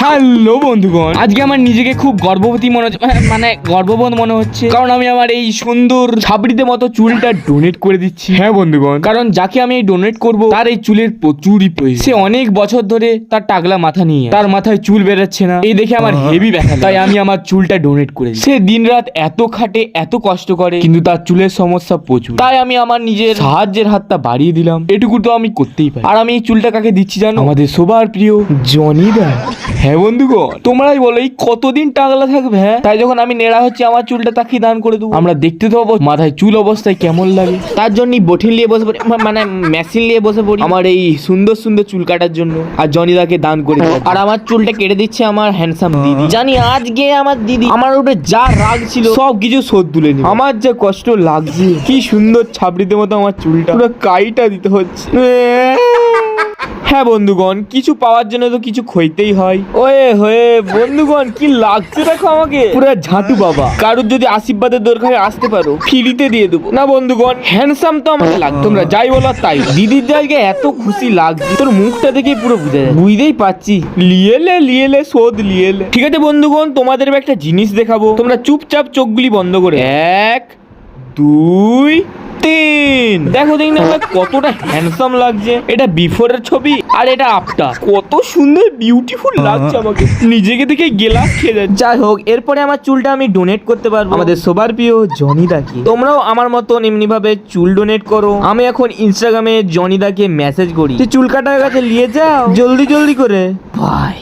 Hello বন্ধুগণ, আজকে আমার নিজেকে খুব গর্ববোধ মনে হচ্ছে, কারণ আমি আমার এই সুন্দর ছাবড়িতে মতো চুলটা ডোনেট করে দিচ্ছি। হ্যাঁ বন্ধুগণ, কারণ যাকে আমি ডোনেট করব তার এই চুলের প্রচুরই প্রয়োজন। সে অনেক বছর ধরে তার টাকলা মাথা নিয়ে তার মাথায় চুল বেরোচ্ছে না, এই দেখে আমার হেভি ব্যথা, তাই আমি আমার চুলটা ডোনেট করে দিই। সে দিনরাত এত খাটে, এত কষ্ট করে, কিন্তু তার চুলের সমস্যা প্রচুর, তাই আমি আমার নিজের সাহায্যের হাতটা বাড়িয়ে দিলাম। এটুকু তো আমি করতেই পারি। আর আমি এই চুলটা কাকে দিচ্ছি জানো? আমাদের সবার প্রিয় জনি দা। হ্যাঁ বন্ধুগণ, তোমরাই বলো এই কতদিন টাকলা থাকবে? হ্যাঁ, তাই যখন আমি নেড়া হচ্ছে আমার চুলটা তাকে দান করে দেবো। আমরা দেখতে তো মাথায় চুল অবস্থায় কেমন লাগে, তার জন্য বঠিন নিয়ে বসে পড়ি, মেশিন নিয়ে বসে পড়ি আমার এই সুন্দর সুন্দর চুল কাটার জন্য, আর জনিদাকে দান করে দেবো। আর আমার চুলটা কেটে দিচ্ছে আমার হ্যান্ডসাম দিদি। জানি আজকে আমার দিদি আমার উপরে যা রাগ ছিল সব কিছু শোধ তুলে নি। আমার যা কষ্ট লাগছে, কি সুন্দর ছাবড়িতে মতো আমার চুলটা পুরো কাইটা দিতে হচ্ছে। হ্যাঁ বন্ধুগণ, কিছু পাওয়ার জন্য তো কিছু খইতেই হয়। ওয়ে হয়ে বন্ধুগণ, কি লাগছে দেখো আমাকে, পুরো ঝাঁটু বাবা। কারোর যদি আশীর্বাদের দরকার আসতে পারো, ফ্রিতে দিয়ে দেবো। না বন্ধুগণ, হ্যান্ডসাম তো আমাকে লাগতো, তোমরা যাই বলো তাই। দিদির জায়গায় এত খুশি লাগছে, তোর মুখটা দেখেই পুরো বুঝতেই পারছি। লিয়েলে শোধ লিয়েলে। ঠিক আছে বন্ধুগণ, তোমাদের একটা জিনিস দেখাবো, তোমরা চুপচাপ চোখগুলি বন্ধ করে 1 2 3 দেখো দেখি না কতটা হ্যান্ডসাম লাগছে। এটা বিফোরের ছবি আর এটা আফটার। কত সুন্দর বিউটিফুল লাগছে আমাকে, নিজেকে দেখে গেলাস খেয়ে যাচ্ছে। যাই হোক, এরপরে আমার চুলটা আমি ডোনেট করতে পারবো আমাদের সবার প্রিয় জনিদাকে। তোমরাও আমার মতন এমনি ভাবে চুল ডোনেট করো। আমি এখন ইনস্টাগ্রামে জনিদাকে মেসেজ করি যে চুল কাটার কাছে নিয়ে যাও জলদি জলদি করে। বাই।